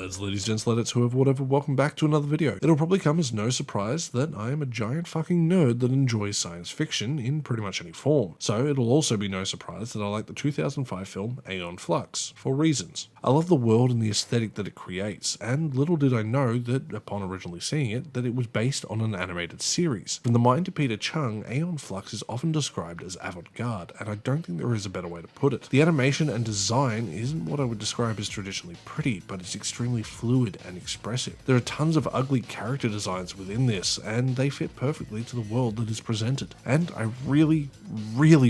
Lads, ladies, gents, ladetts, whoever, whatever, welcome back to another video. It'll probably come as no surprise that I am a giant fucking nerd that enjoys science fiction in pretty much any form. So it'll also be no surprise that I like the 2005 film Aeon Flux, for reasons. I love the world and the aesthetic that it creates, and little did I know that, upon originally seeing it, that it was based on an animated series. From the mind of Peter Chung, Aeon Flux is often described as avant-garde, and I don't think there is a better way to put it. The animation and design isn't what I would describe as traditionally pretty, but it's extremely fluid and expressive. There are tons of ugly character designs within this, and they fit perfectly to the world that is presented. And I really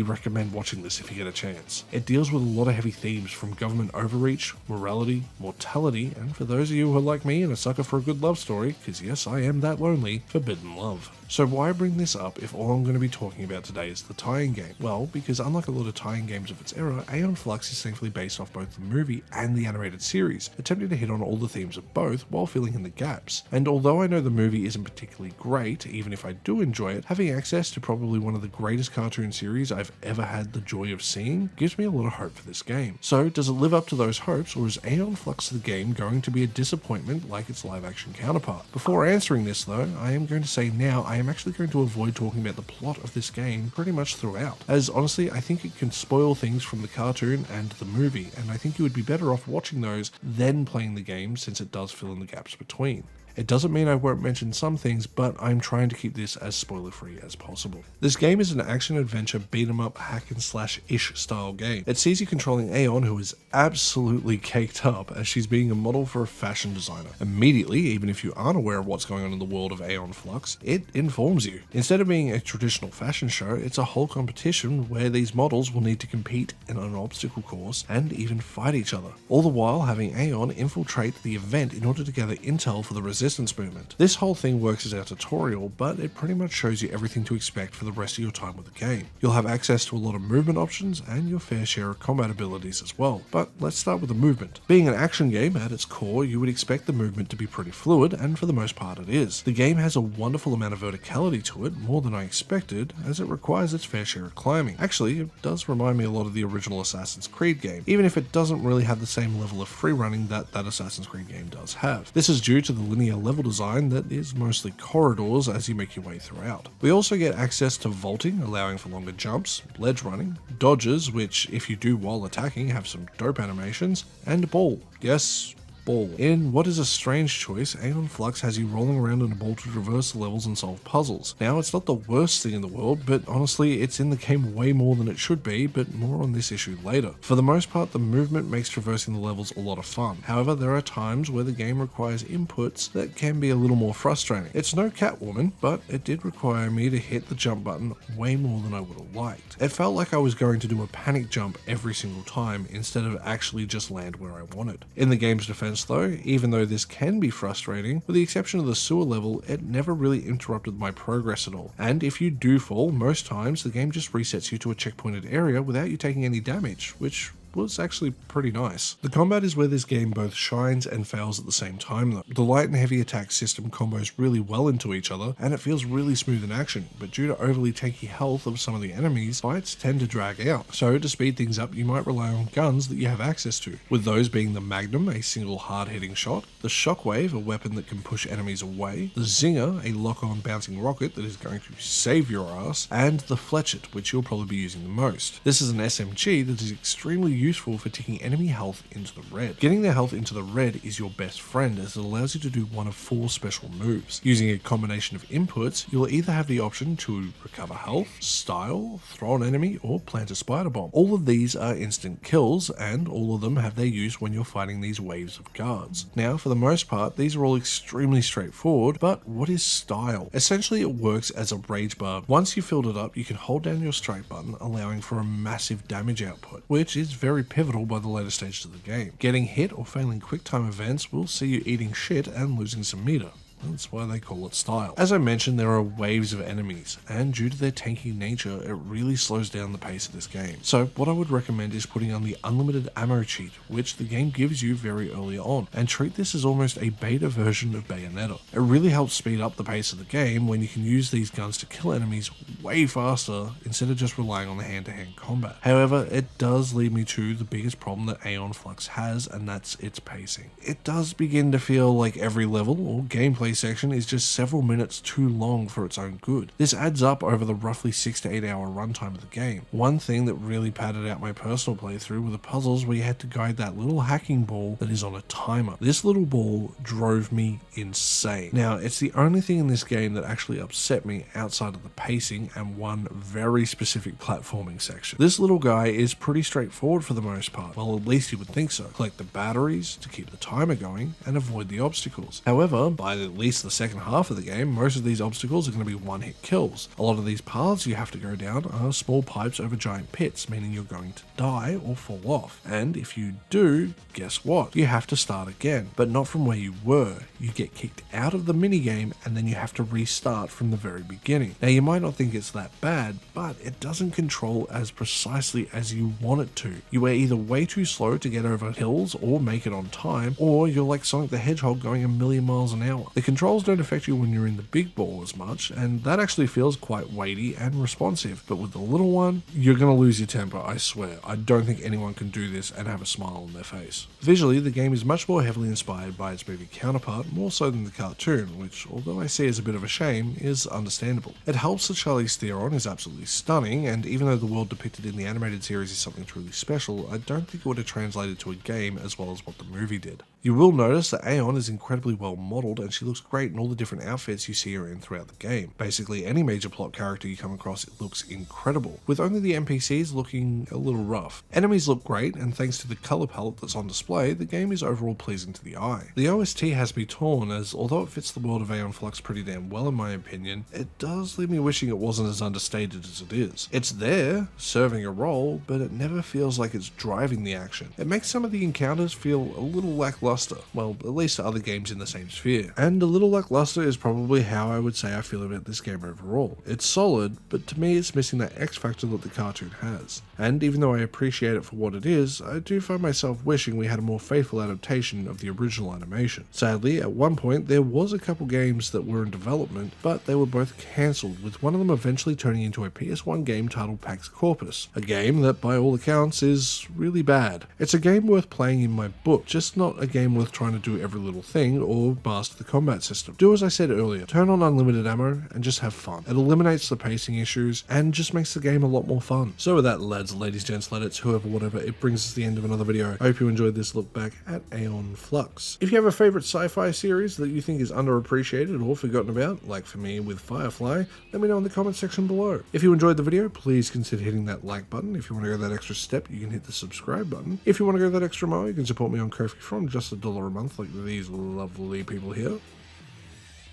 recommend watching this if you get a chance. It deals with a lot of heavy themes from government overreach, morality, mortality, and for those of you who are like me and a sucker for a good love story, because yes, I am that lonely, forbidden love. So why bring this up if all I'm going to be talking about today is the tie-in game? Well, because unlike a lot of tie-in games of its era, Aeon Flux is thankfully based off both the movie and the animated series, attempting to hit on all the themes of both while filling in the gaps. And although I know the movie isn't particularly great, even if I do enjoy it, having access to probably one of the greatest cartoon series I've ever had the joy of seeing gives me a lot of hope for this game. So does it live up to those hopes, or is Aeon Flux the game going to be a disappointment like its live-action counterpart? Before answering this though, I am going to say now I am actually going to avoid talking about the plot of this game pretty much throughout, as honestly I think it can spoil things from the cartoon and the movie, and I think you would be better off watching those than playing the game since it does fill in the gaps between. It doesn't mean I won't mention some things, but I'm trying to keep this as spoiler-free as possible. This game is an action-adventure beat-em-up hack-and-slash-ish style game. It sees you controlling Aeon, who is absolutely caked up as she's being a model for a fashion designer. Immediately, even if you aren't aware of what's going on in the world of Aeon Flux, it informs you. Instead of being a traditional fashion show, it's a whole competition where these models will need to compete in an obstacle course and even fight each other. All the while having Aeon infiltrate the event in order to gather intel for the resistance movement. This whole thing works as our tutorial, but it pretty much shows you everything to expect for the rest of your time with the game. You'll have access to a lot of movement options and your fair share of combat abilities as well, but let's start with the movement. Being an action game at its core, you would expect the movement to be pretty fluid, and for the most part it is. The game has a wonderful amount of verticality to it, more than I expected, as it requires its fair share of climbing. Actually, it does remind me a lot of the original Assassin's Creed game, even if it doesn't really have the same level of free running that Assassin's Creed game does have. This is due to the linear level design that is mostly corridors as you make your way throughout. We also get access to vaulting, allowing for longer jumps, ledge running, dodges, which if you do while attacking have some dope animations, and ball. Yes, ball. In what is a strange choice, Aeon Flux has you rolling around in a ball to traverse the levels and solve puzzles. Now, it's not the worst thing in the world, but honestly, it's in the game way more than it should be, but more on this issue later. For the most part, the movement makes traversing the levels a lot of fun. However, there are times where the game requires inputs that can be a little more frustrating. It's no Catwoman, but it did require me to hit the jump button way more than I would have liked. It felt like I was going to do a panic jump every single time instead of actually just land where I wanted. In the game's defense though, even though this can be frustrating, with the exception of the sewer level, it never really interrupted my progress at all. And if you do fall, most times the game just resets you to a checkpointed area without you taking any damage, which was actually pretty nice. The combat is where this game both shines and fails at the same time though. The light and heavy attack system combos really well into each other, and it feels really smooth in action, but due to overly tanky health of some of the enemies, fights tend to drag out. So to speed things up, you might rely on guns that you have access to, with those being the Magnum, a single hard-hitting shot, the Shockwave, a weapon that can push enemies away, the Zinger, a lock-on bouncing rocket that is going to save your ass, and the Fletchet, which you'll probably be using the most. This is an SMG that is extremely useful for ticking enemy health into the red. Getting their health into the red is your best friend, as it allows you to do one of 4 special moves. Using a combination of inputs, you'll either have the option to recover health, style, throw an enemy, or plant a spider bomb. All of these are instant kills, and all of them have their use when you're fighting these waves of guards. Now, for the most part, these are all extremely straightforward, but what is style? Essentially, it works as a rage bar. Once you've filled it up, you can hold down your strike button, allowing for a massive damage output, which is very pivotal by the later stages of the game. Getting hit or failing quick time events will see you eating shit and losing some meter. That's why they call it style. As I mentioned, there are waves of enemies, and due to their tanky nature, it really slows down the pace of this game. So what I would recommend is putting on the unlimited ammo cheat, which the game gives you very early on, and treat this as almost a beta version of Bayonetta. It really helps speed up the pace of the game when you can use these guns to kill enemies way faster instead of just relying on the hand-to-hand combat. However, it does lead me to the biggest problem that Aeon Flux has, and that's its pacing. It does begin to feel like every level or gameplay section is just several minutes too long for its own good. This adds up over the roughly 6 to 8 hour runtime of the game. One thing that really padded out my personal playthrough were the puzzles where you had to guide that little hacking ball that is on a timer. This little ball drove me insane. Now, it's the only thing in this game that actually upset me outside of the pacing and one very specific platforming section. This little guy is pretty straightforward for the most part. Well, at least you would think so. Collect the batteries to keep the timer going and avoid the obstacles. However, by at least the second half of the game, most of these obstacles are going to be one-hit kills. A lot of these paths you have to go down are small pipes over giant pits, meaning you're going to die or fall off. And if you do, guess what? You have to start again, but not from where you were. You get kicked out of the minigame and then you have to restart from the very beginning. Now, you might not think it's that bad, but it doesn't control as precisely as you want it to. You are either way too slow to get over hills or make it on time, or you're like Sonic the Hedgehog going a million miles an hour. The controls don't affect you when you're in the big ball as much, and that actually feels quite weighty and responsive, but with the little one, you're going to lose your temper, I swear. I don't think anyone can do this and have a smile on their face. Visually, the game is much more heavily inspired by its movie counterpart, more so than the cartoon, which, although I see as a bit of a shame, is understandable. It helps that Charlize Theron is absolutely stunning, and even though the world depicted in the animated series is something truly special, I don't think it would have translated to a game as well as what the movie did. You will notice that Aeon is incredibly well modelled, and she looks great in all the different outfits you see her in throughout the game. Basically, any major plot character you come across, it looks incredible, with only the NPCs looking a little rough. Enemies look great, and thanks to the colour palette that's on display, the game is overall pleasing to the eye. The OST has me torn, as although it fits the world of Aeon Flux pretty damn well in my opinion, it does leave me wishing it wasn't as understated as it is. It's there, serving a role, but it never feels like it's driving the action. It makes some of the encounters feel a little lackluster, well, at least to other games in the same sphere. And a little lackluster is probably how I would say I feel about this game overall. It's solid, but to me it's missing that X factor that the cartoon has. And even though I appreciate it for what it is, I do find myself wishing we had a more faithful adaptation of the original animation. Sadly, at one point there was a couple games that were in development, but they were both cancelled, with one of them eventually turning into a PS1 game titled Pax Corpus, a game that by all accounts is really bad. It's a game worth playing in my book, just not a game worth trying to do every little thing or master the combat system. Do as I said earlier, turn on unlimited ammo and just have fun. It eliminates the pacing issues and just makes the game a lot more fun. So with that, lads, ladies, gents, ladetts, whoever, whatever, it brings us to the end of another video. I hope you enjoyed this look back at Aeon Flux. If you have a favourite sci-fi series that you think is underappreciated or forgotten about, like for me with Firefly, let me know in the comment section below. If you enjoyed the video, please consider hitting that like button. If you want to go that extra step, you can hit the subscribe button. If you want to go that extra mile, you can support me on Ko-fi from just $1 a month like these lovely people here.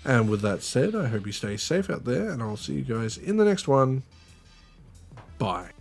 And with that said, I hope you stay safe out there, and I'll see you guys in the next one. Bye.